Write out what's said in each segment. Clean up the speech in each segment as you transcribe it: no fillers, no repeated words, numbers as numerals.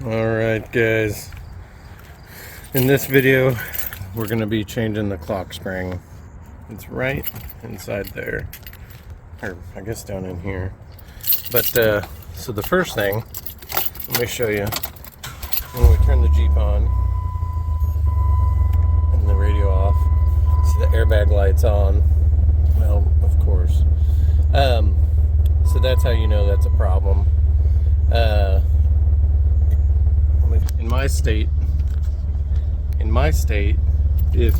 Alright guys, in this video we're going to be changing the clock spring. It's right inside there, or I guess down in here. But so the first thing, let me show you. When we turn the Jeep on and the radio off, see the airbag lights on. Well, of course. So that's how you know that's a problem. In my state, if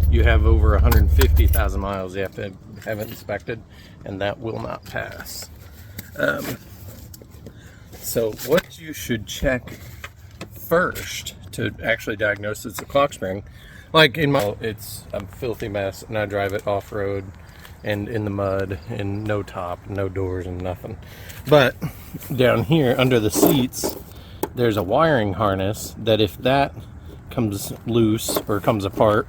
you have over 150,000 miles, you have to have it inspected, and that will not pass. So what you should check first to actually diagnose it's a clock spring, like in my, it's a filthy mess, and I drive it off-road and in the mud and no top, no doors and nothing. But down here under the seats, there's a wiring harness that if that comes loose or comes apart,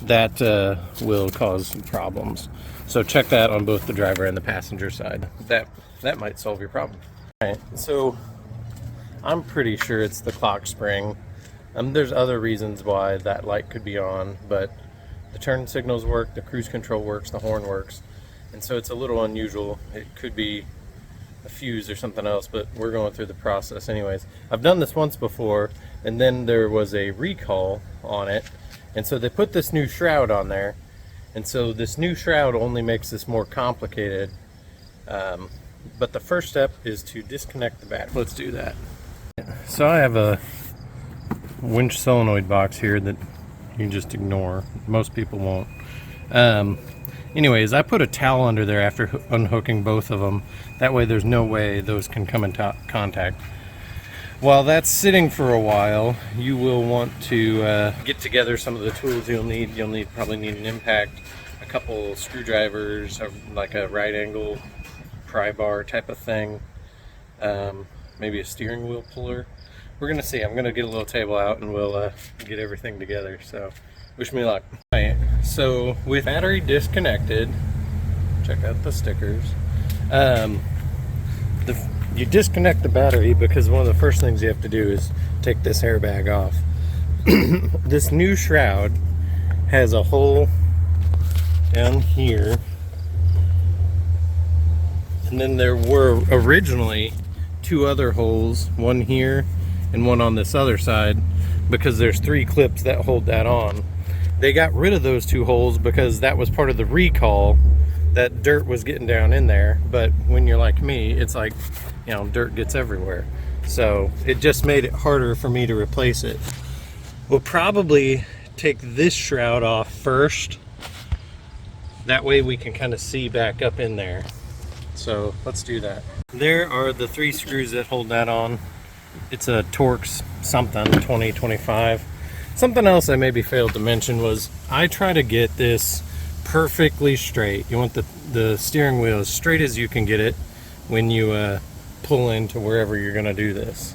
that will cause problems. So check that on both the driver and the passenger side. That might solve your problem. All right, so I'm pretty sure it's the clock spring. There's other reasons why that light could be on, but the turn signals work, the cruise control works, the horn works, and so it's a little unusual. It could be a fuse or something else, but we're going through the process anyways. I've done this once before, and then there was a recall on it, and so they put this new shroud on there, and so this new shroud only makes this more complicated. But the first step is to disconnect the battery. Let's do that. So I have a winch solenoid box here that you can just ignore. Most people won't. Anyways, I put a towel under there after unhooking both of them. That way there's no way those can come in contact. While that's sitting for a while, you will want to get together some of the tools you'll need. Probably need an impact, a couple screwdrivers, like a right angle pry bar type of thing, maybe a steering wheel puller. We're gonna see. I'm gonna get a little table out and we'll get everything together. So wish me luck. All right, so with battery disconnected, check out the stickers. You disconnect the battery because one of the first things you have to do is take this airbag off. This new shroud has a hole down here, and then there were originally two other holes, one here and one on this other side, because there's 3 clips that hold that on. They got rid of those 2 holes because that was part of the recall, that dirt was getting down in there. But when you're like me, it's like, you know, dirt gets everywhere. So it just made it harder for me to replace it. We'll probably take this shroud off first. That way we can kind of see back up in there. So let's do that. There are the 3 screws that hold that on. It's a Torx something, 2025. Something else I maybe failed to mention was I try to get this perfectly straight. You want the steering wheel as straight as you can get it when you pull into wherever you're gonna do this.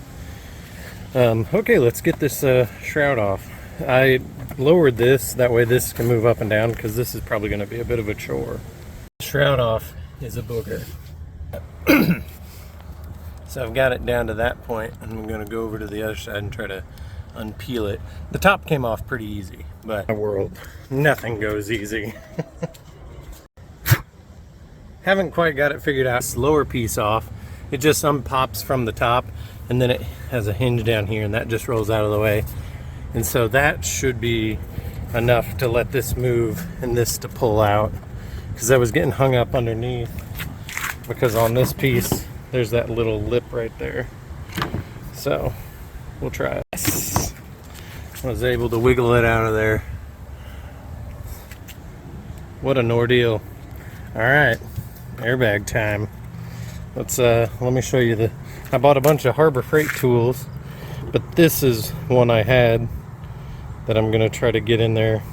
Okay, let's get this shroud off. I lowered this, that way this can move up and down, because this is probably gonna be a bit of a chore. The shroud off is a booger. So I've got it down to that point, and I'm gonna go over to the other side and try to unpeel it. The top came off pretty easy, but in the world, nothing goes easy. Haven't quite got it figured out. This lower piece off, it just unpops from the top, and then it has a hinge down here, and that just rolls out of the way. And so that should be enough to let this move and this to pull out, because I was getting hung up underneath, because on this piece there's that little lip right there. So we'll try it. Yes. I was able to wiggle it out of there. What an ordeal. All right, airbag time. Let's let me show you I bought a bunch of Harbor Freight tools, but this is one I had that I'm gonna try to get in there,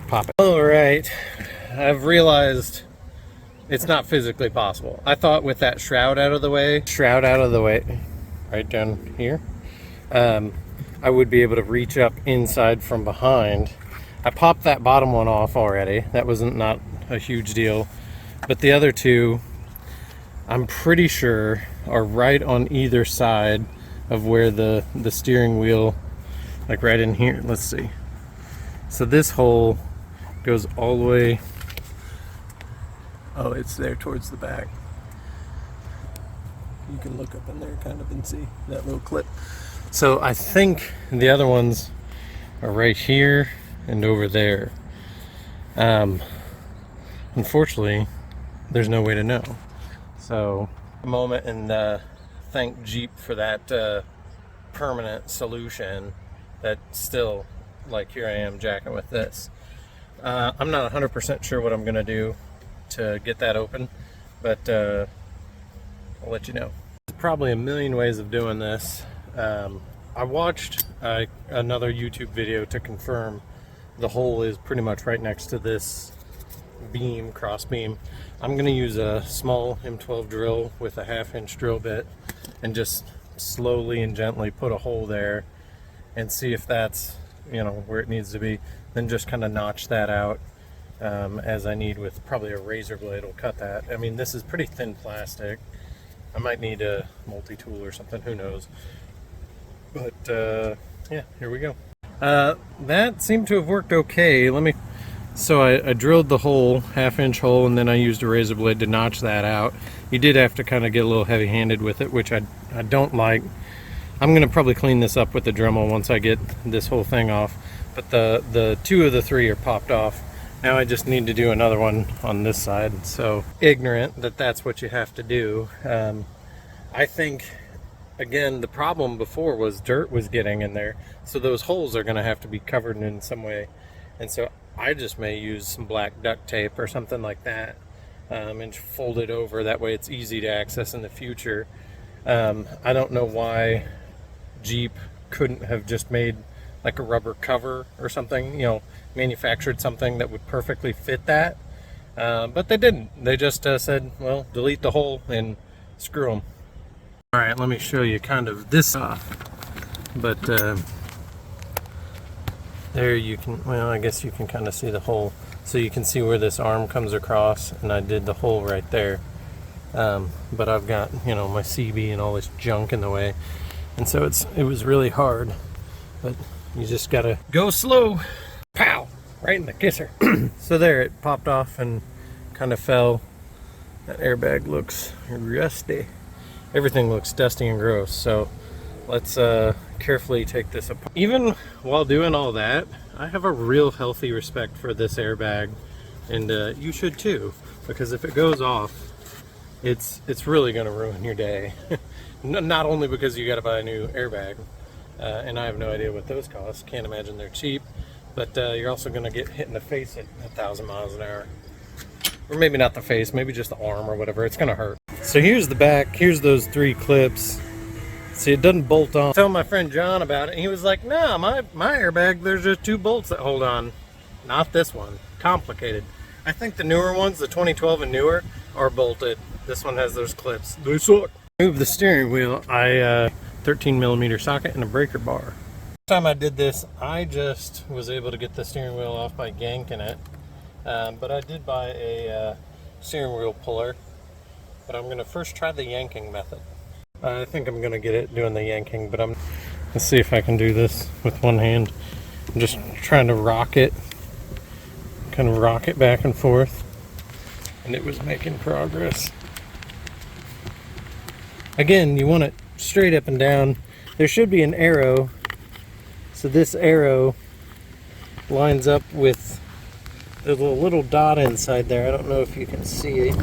pop it. All right, I've realized it's not physically possible. I thought with that shroud out of the way, right down here, I would be able to reach up inside from behind. I popped that bottom one off already. That wasn't not a huge deal, but the other 2, I'm pretty sure are right on either side of where the steering wheel, like right in here. Let's see. So this hole goes all the way. Oh, it's there towards the back. You can look up in there kind of and see that little clip. So I think the other ones are right here and over there. Unfortunately, there's no way to know. So a moment and thank Jeep for that permanent solution. That still, like, here I am jacking with this. I'm not 100% sure what I'm gonna do to get that open, but I'll let you know. There's probably a million ways of doing this. I watched another YouTube video to confirm the hole is pretty much right next to this beam, cross beam. I'm going to use a small M12 drill with a 1/2-inch drill bit and just slowly and gently put a hole there and see if that's, you know, where it needs to be. Then just kind of notch that out as I need with probably a razor blade will cut that. I mean, this is pretty thin plastic. I might need a multi-tool or something, who knows. But yeah, here we go. That seemed to have worked okay. So I drilled the hole, 1/2-inch hole, and then I used a razor blade to notch that out. You did have to kind of get a little heavy-handed with it, which I don't like. I'm gonna probably clean this up with the Dremel once I get this whole thing off. But the 2 of the 3 are popped off. Now I just need to do another one on this side. So ignorant that that's what you have to do. I think, again, the problem before was dirt was getting in there. So those holes are gonna have to be covered in some way. And so I just may use some black duct tape or something like that and fold it over. That way it's easy to access in the future. I don't know why Jeep couldn't have just made like a rubber cover or something, you know, manufactured something that would perfectly fit that. But they didn't. They just said, well, delete the hole and screw them. All right, let me show you kind of this off. But there you can, well, I guess you can kind of see the hole. So you can see where this arm comes across, and I did the hole right there. But I've got, you know, my CB and all this junk in the way. And so it was really hard. But you just gotta go slow. Pow! Right in the kisser. So there, it popped off and kind of fell. That airbag looks rusty. Everything looks dusty and gross. So let's carefully take this apart. Even while doing all that, I have a real healthy respect for this airbag, and you should too, because if it goes off, it's really going to ruin your day. Not only because you got to buy a new airbag, and I have no idea what those cost. Can't imagine they're cheap, but you're also going to get hit in the face at 1,000 miles an hour, or maybe not the face, maybe just the arm or whatever. It's going to hurt. So here's the back. Here's those 3 clips. See, it doesn't bolt on. I told my friend John about it, and he was like, nah, my airbag, there's just 2 bolts that hold on. Not this one. Complicated. I think the newer ones, the 2012 and newer, are bolted. This one has those clips. They suck. Move the steering wheel. 13mm socket and a breaker bar. Last time I did this, I just was able to get the steering wheel off by yanking it. But I did buy a steering wheel puller. But I'm going to first try the yanking method. I think I'm going to get it doing the yanking, but let's see if I can do this with one hand. I'm just trying to rock it, kind of rock it back and forth, and it was making progress. Again, you want it straight up and down. There should be an arrow, so this arrow lines up with the little dot inside there. I don't know if you can see it,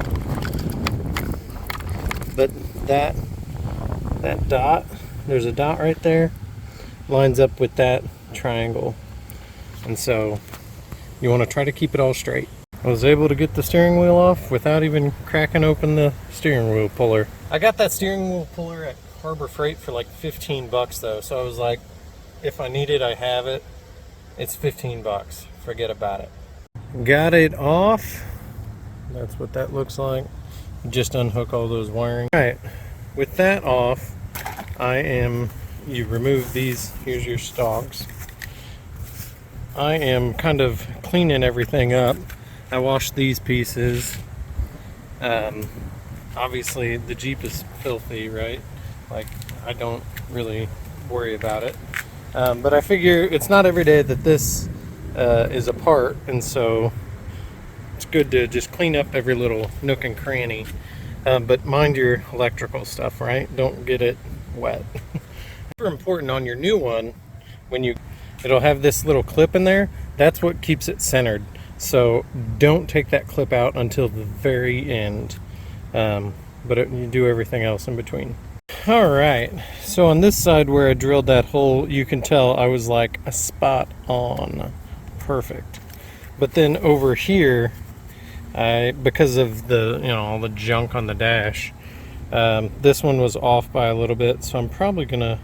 but that dot, there's a dot right there, lines up with that triangle. And so you want to try to keep it all straight. I was able to get the steering wheel off without even cracking open the steering wheel puller. I got that steering wheel puller at Harbor Freight for like 15 bucks though, so I was like, if I need it, I have it. It's 15 bucks. Forget about it. Got it off. That's what that looks like. Just unhook all those wiring. All right. With that off, you remove these, here's your stalks. I am kind of cleaning everything up. I washed these pieces. obviously the Jeep is filthy, right? Like, I don't really worry about it. But I figure it's not every day that this is apart, and so it's good to just clean up every little nook and cranny. But mind your electrical stuff, right? Don't get it wet. Super important on your new one, it'll have this little clip in there. That's what keeps it centered. So don't take that clip out until the very end. You do everything else in between. All right, so on this side where I drilled that hole, you can tell I was like a spot on. Perfect. But then over here, because of the, all the junk on the dash, this one was off by a little bit, so I'm probably gonna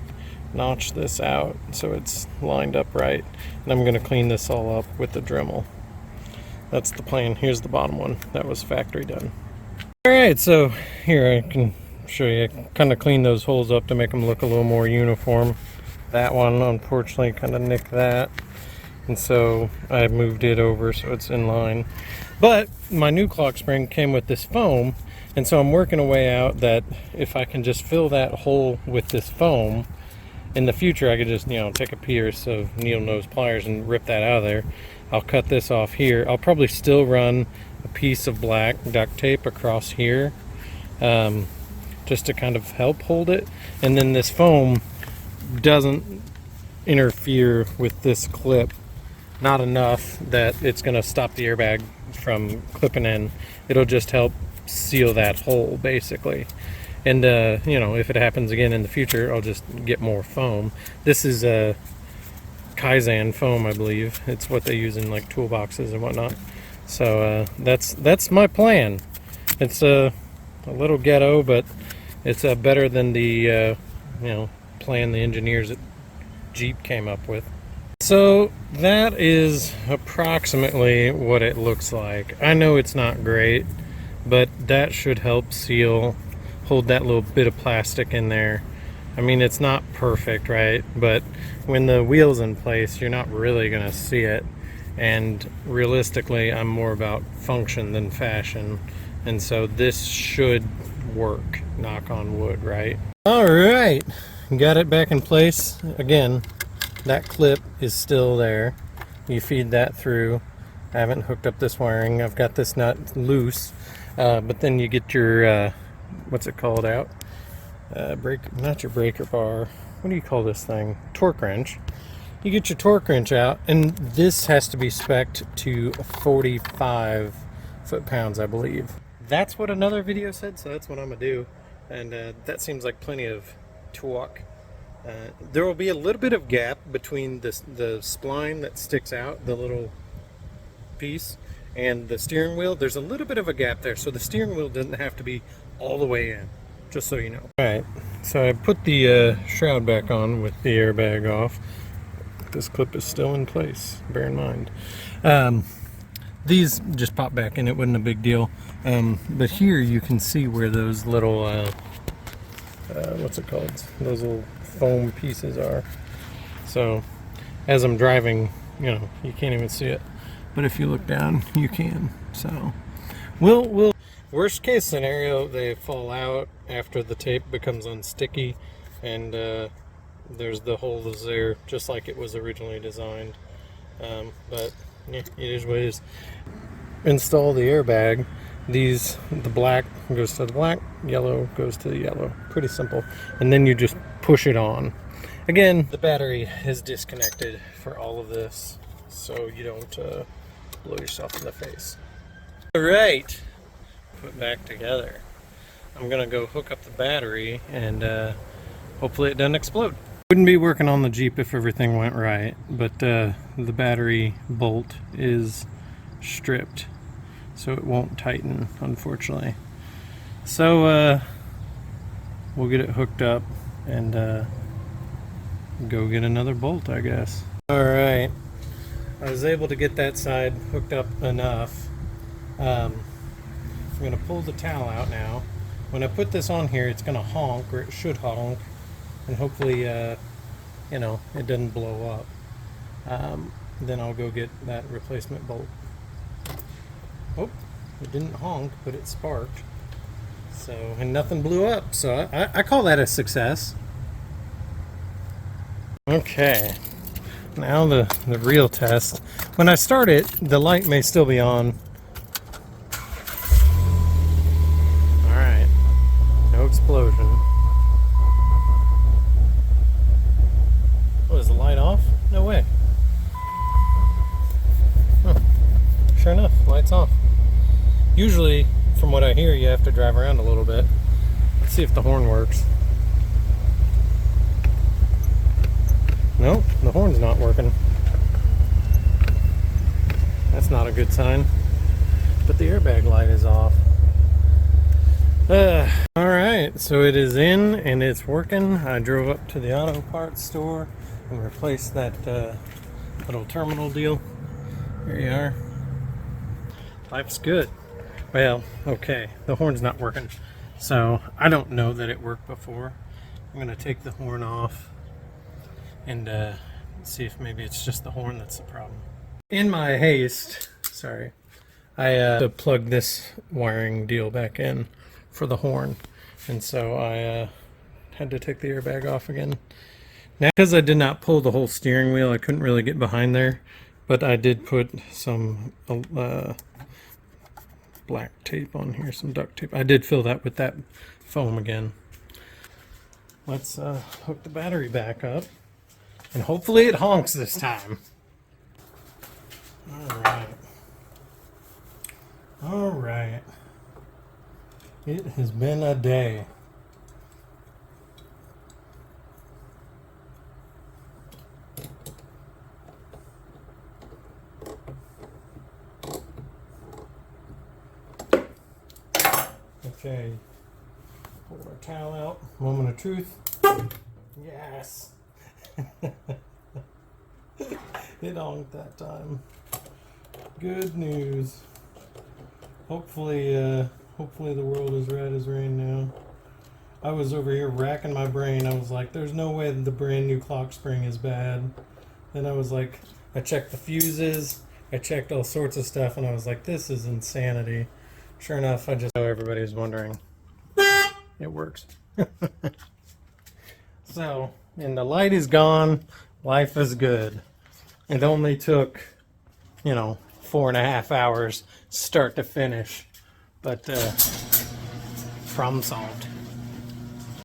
notch this out so it's lined up right, and I'm gonna clean this all up with the Dremel. That's the plan. Here's the bottom one. That was factory done. All right, so here I can show you. I kind of clean those holes up to make them look a little more uniform. That one, unfortunately, kind of nicked that, and so I moved it over so it's in line. But my new Clockspring came with this foam, and so I'm working a way out that if I can just fill that hole with this foam, in the future I could just, take a piece of needle nose pliers and rip that out of there. I'll cut this off here. I'll probably still run a piece of black duct tape across here, just to kind of help hold it. And then this foam doesn't interfere with this clip, not enough that it's going to stop the airbag from clipping in. It'll just help seal that hole, basically. And if it happens again in the future, I'll just get more foam. This is a Kaizen foam, I believe. It's what they use in like toolboxes and whatnot. So that's my plan. It's a little ghetto, but it's better than the plan the engineers at Jeep came up with. So that is approximately what it looks like. I know it's not great, but that should help hold that little bit of plastic in there. I mean, it's not perfect, right? But when the wheel's in place, you're not really gonna see it. And realistically, I'm more about function than fashion. And so this should work, knock on wood, right? All right, got it back in place. Again, that clip is still there. You feed that through. I haven't hooked up this wiring. I've got this nut loose, but then you get your, what's it called out? Not your breaker bar. What do you call this thing? Torque wrench. You get your torque wrench out, and this has to be spec'd to 45 foot-pounds, I believe. That's what another video said, so that's what I'm gonna do. And that seems like plenty of torque. There will be a little bit of gap between the spline that sticks out, the little piece, and the steering wheel. There's a little bit of a gap there, so the steering wheel doesn't have to be all the way in, just so you know. Alright, so I put the shroud back on with the airbag off. This clip is still in place, bear in mind. These just pop back in, it wasn't a big deal. But here you can see where those little, what's it called? Those little foam pieces are. So as I'm driving, you can't even see it. But if you look down, you can. So we'll worst case scenario, they fall out after the tape becomes unsticky, and there's the holes there just like it was originally designed. But yeah, it is what it is. Install the airbag. The black goes to the black, yellow goes to the yellow. Pretty simple. And then you just push it on. Again, the battery is disconnected for all of this, so you don't blow yourself in the face. All right, put back together. I'm gonna go hook up the battery, and hopefully it doesn't explode. Wouldn't be working on the Jeep if everything went right, but the battery bolt is stripped, so it won't tighten, unfortunately. So we'll get it hooked up and go get another bolt, I guess. All right, I was able to get that side hooked up enough. I'm gonna pull the towel out now. When I put this on here, it's gonna honk, or it should honk, and hopefully it doesn't blow up. Then I'll go get that replacement bolt. Oh, it didn't honk, but it sparked. So, and nothing blew up. So I call that a success. Okay. Now the real test. When I start it, the light may still be on. Alright. No explosion. Oh, is the light off? No way. Huh. Sure enough, light's off. Usually, from what I hear, you have to drive around a little bit. Let's see if the horn works. Nope, the horn's not working. That's not a good sign. But the airbag light is off. Alright, so it is in and it's working. I drove up to the auto parts store and replaced that little terminal deal. Here you are. Life's good. Well, okay, the horn's not working. So I don't know that it worked before. I'm going to take the horn off and see if maybe it's just the horn that's the problem. In my haste, sorry, I plugged this wiring deal back in for the horn, and so I had to take the airbag off again. Now, because I did not pull the whole steering wheel, I couldn't really get behind there, but I did put some black tape on here, some duct tape. I did fill that with that foam again. Let's hook the battery back up. And hopefully it honks this time. Alright. Alright. It has been a day. Okay. Pull our towel out. Moment of truth. Yes. It honked that time. Good news. Hopefully the world is red as rain now. I was over here racking my brain. I was like, there's no way that the brand new Clockspring is bad. Then I was like, I checked the fuses, I checked all sorts of stuff, and I was like, this is insanity. Sure enough, I just know everybody's wondering. It works. So, and the light is gone. Life is good. It only took, 4.5 hours start to finish. But, problem solved.